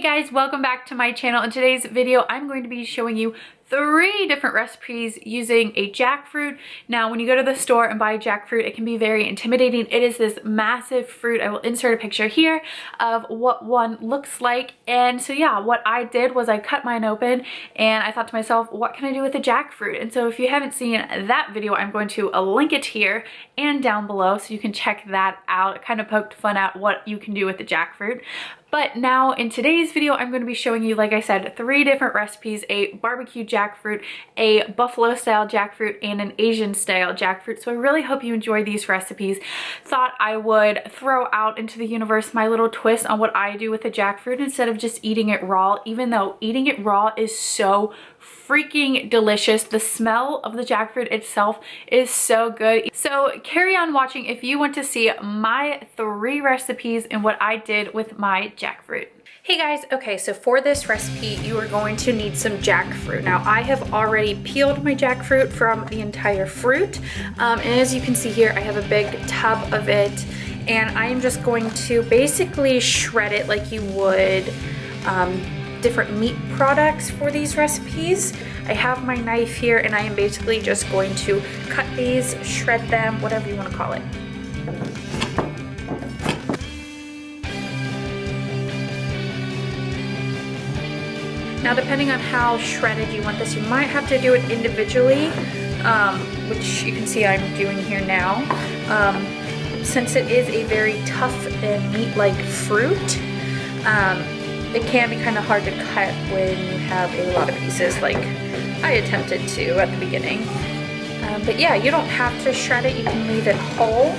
Hey guys, welcome back to my channel. In today's video, I'm going to be showing you 3 different recipes using a jackfruit. Now, when you go to the store and buy jackfruit, it can be very intimidating. It is this massive fruit. I will insert a picture here of what one looks like. And so yeah, what I did was I cut mine open and I thought to myself, what can I do with a jackfruit? And so if you haven't seen that video, I'm going to link it here and down below so you can check that out. It kind of poked fun at what you can do with the jackfruit. But now in today's video, I'm going to be showing you, like I said, 3 different recipes: a barbecue jackfruit, a buffalo style jackfruit, and an Asian style jackfruit. So I really hope you enjoy these recipes. Thought I would throw out into the universe my little twist on what I do with the jackfruit instead of just eating it raw, even though eating it raw is so freaking delicious. The smell of the jackfruit itself is so good. So carry on watching if you want to see my 3 recipes and what I did with my jackfruit. Hey guys, okay, so for this recipe you are going to need some jackfruit. Now I have already peeled my jackfruit from the entire fruit, and as you can see here I have a big tub of it, and I am just going to basically shred it like you would different meat products for these recipes. I have my knife here and I am basically just going to cut these, shred them, whatever you want to call it. Now depending on how shredded you want this, you might have to do it individually, which you can see I'm doing here now. Since it is a very tough and meat-like fruit, it can be kind of hard to cut when you have a lot of pieces like I attempted to at the beginning. But yeah, you don't have to shred it, you can leave it whole.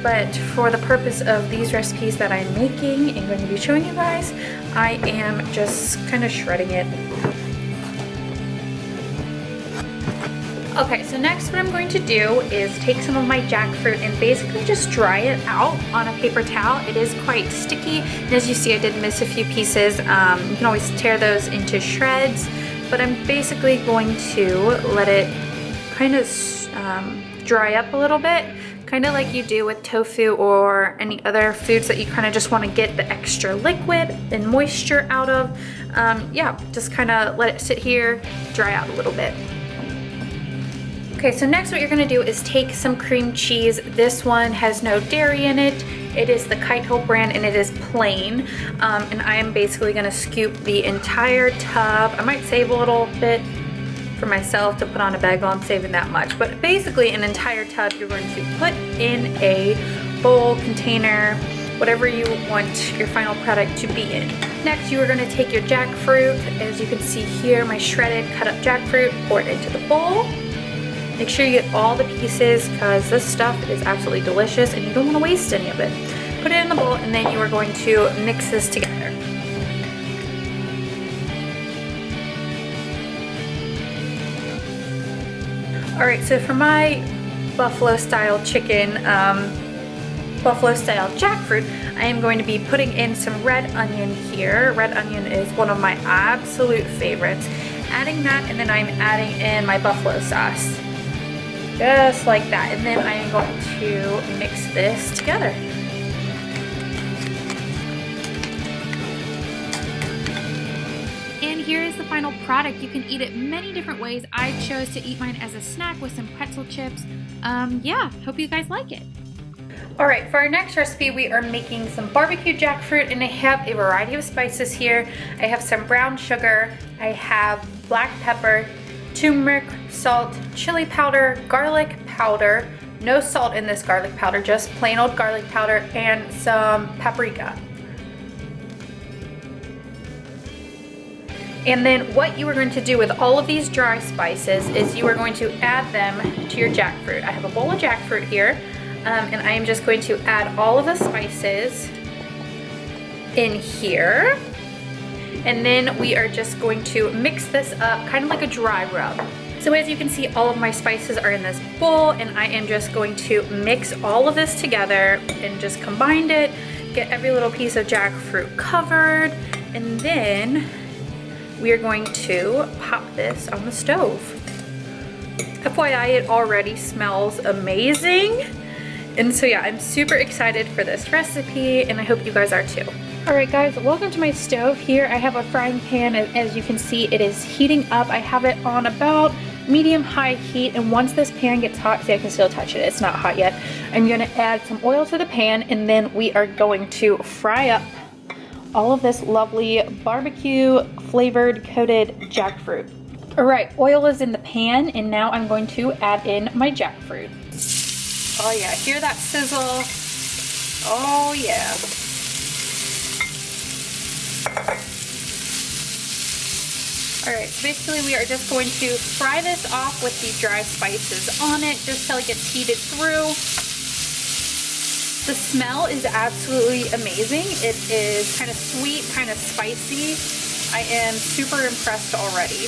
But for the purpose of these recipes that I'm making and going to be showing you guys, I am just kind of shredding it. Okay, so next what I'm going to do is take some of my jackfruit and basically just dry it out on a paper towel. It is quite sticky, and as you see I did miss a few pieces. You can always tear those into shreds, but I'm basically going to let it kind of dry up a little bit, kind of like you do with tofu or any other foods that you kind of just want to get the extra liquid and moisture out of. Yeah, just kind of let it sit here, dry out a little bit. Okay, so next what you're gonna do is take some cream cheese. This one has no dairy in it. It is the Kitehoe brand and it is plain. And I am basically gonna scoop the entire tub. I might save a little bit for myself to put on a bagel. I'm saving that much. But basically an entire tub you're going to put in a bowl, container, whatever you want your final product to be in. Next, you are gonna take your jackfruit. As you can see here, my shredded, cut up jackfruit, pour it into the bowl. Make sure you get all the pieces because this stuff is absolutely delicious and you don't want to waste any of it. Put it in the bowl and then you are going to mix this together. Alright, so for my buffalo style chicken, buffalo style jackfruit, I am going to be putting in some red onion here. Red onion is one of my absolute favorites. Adding that, and then I'm adding in my buffalo sauce. Just like that, and then I am going to mix this together. And here is the final product. You can eat it many different ways. I chose to eat mine as a snack with some pretzel chips. Yeah, hope you guys like it. Alright, for our next recipe we are making some barbecue jackfruit, and I have a variety of spices here. I have some brown sugar, I have black pepper, turmeric, salt, chili powder, garlic powder, no salt in this garlic powder, just plain old garlic powder, and some paprika. And then what you are going to do with all of these dry spices is you are going to add them to your jackfruit. I have a bowl of jackfruit here, and I am just going to add all of the spices in here. And then we are just going to mix this up kind of like a dry rub. So as you can see, all of my spices are in this bowl, and I am just going to mix all of this together and just combine it, get every little piece of jackfruit covered, and then we are going to pop this on the stove. FYI, it already smells amazing. And so yeah, I'm super excited for this recipe, and I hope you guys are too. Alright guys, welcome to my stove. Here I have a frying pan, and as you can see it is heating up. I have it on about medium-high heat, and once this pan gets hot, see I can still touch it, it's not hot yet, I'm going to add some oil to the pan, and then we are going to fry up all of this lovely barbecue flavored coated jackfruit. Alright, oil is in the pan, and now I'm going to add in my jackfruit. Oh yeah, hear that sizzle? Oh yeah. Alright, so basically we are just going to fry this off with the dry spices on it just till it gets heated through. The smell is absolutely amazing. It is kind of sweet, kind of spicy. I am super impressed already.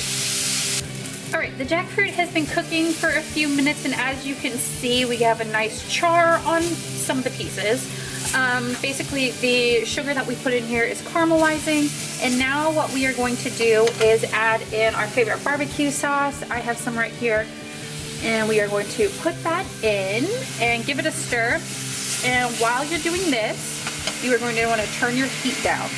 Alright, the jackfruit has been cooking for a few minutes, and as you can see we have a nice char on some of the pieces. Basically the sugar that we put in here is caramelizing, and now what we are going to do is add in our favorite barbecue sauce. I have some right here, and we are going to put that in and give it a stir. And while you're doing this, you are going to want to turn your heat down.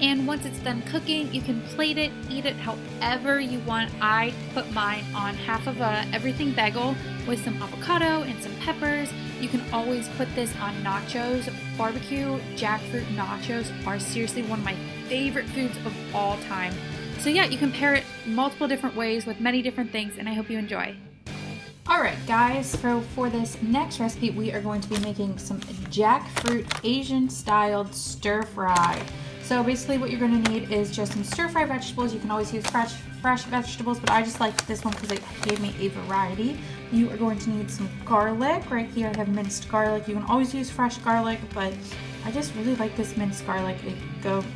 And once it's done cooking, you can plate it, eat it however you want. I put mine on half of a everything bagel with some avocado and some peppers. You can always put this on nachos. Barbecue jackfruit nachos are seriously one of my favorite foods of all time. So yeah, you can pair it multiple different ways with many different things, and I hope you enjoy. Alright guys, so for this next recipe we are going to be making some jackfruit Asian styled stir fry. So basically what you're going to need is just some stir-fry vegetables. You can always use fresh vegetables, but I just like this one because it gave me a variety. You are going to need some garlic. Right here I have minced garlic. You can always use fresh garlic, but I just really like this minced garlic. It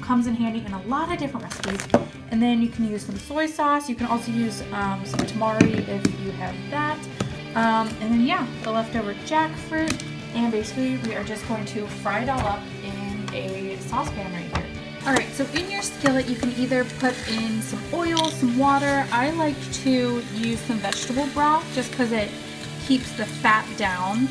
comes in handy in a lot of different recipes. And then you can use some soy sauce. You can also use some tamari if you have that. And then yeah, the leftover jackfruit. And basically we are just going to fry it all up in a saucepan right here. Alright, so in your skillet you can either put in some oil, some water. I like to use some vegetable broth just because it keeps the fat down.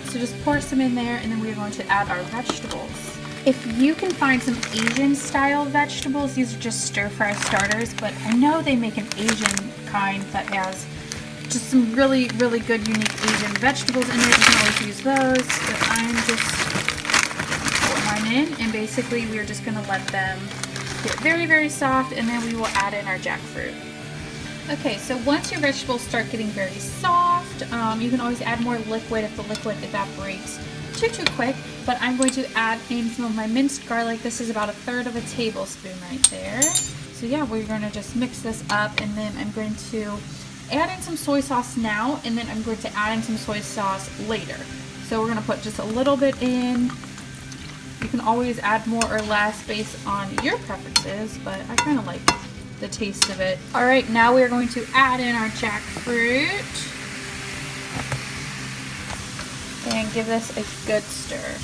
So just pour some in there, and then we are going to add our vegetables. If you can find some Asian style vegetables, these are just stir fry starters, but I know they make an Asian kind that has just some really, really good unique Asian vegetables in there. You can always use those, but I'm just in, and basically we are just going to let them get very, very soft, and then we will add in our jackfruit. Okay, so once your vegetables start getting very soft, you can always add more liquid if the liquid evaporates too quick, but I'm going to add in some of my minced garlic. This is about 1/3 of a tablespoon right there. So yeah, we're going to just mix this up, and then I'm going to add in some soy sauce now, and then I'm going to add in some soy sauce later. So we're going to put just a little bit in. You can always add more or less based on your preferences, but I kind of like the taste of it. Alright, now we're going to add in our jackfruit and give this a good stir.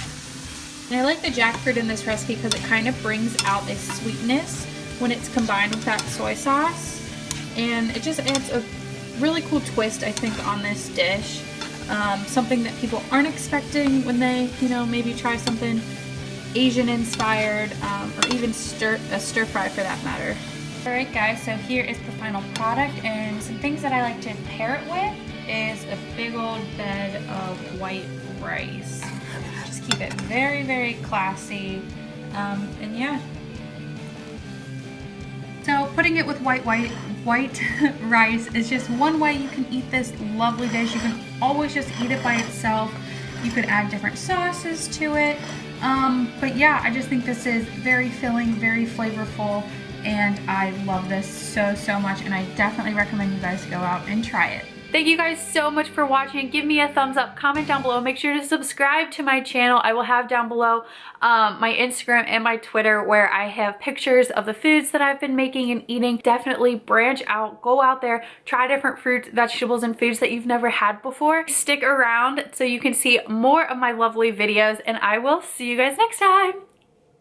And I like the jackfruit in this recipe because it kind of brings out a sweetness when it's combined with that soy sauce, and it just adds a really cool twist, I think, on this dish. Something that people aren't expecting when they, maybe try something Asian inspired, or even a stir fry for that matter. Alright guys, so here is the final product, and some things that I like to pair it with is a big old bed of white rice. Just keep it very, very classy, and yeah. So putting it with white rice is just one way you can eat this lovely dish. You can always just eat it by itself. You could add different sauces to it. But yeah, I just think this is very filling, very flavorful, and I love this so much, and I definitely recommend you guys go out and try it. Thank you guys so much for watching. Give me a thumbs up, comment down below, make sure to subscribe to my channel. I will have down below my Instagram and my Twitter where I have pictures of the foods that I've been making and eating. Definitely branch out, go out there, try different fruits, vegetables, and foods that you've never had before. Stick around so you can see more of my lovely videos, and I will see you guys next time.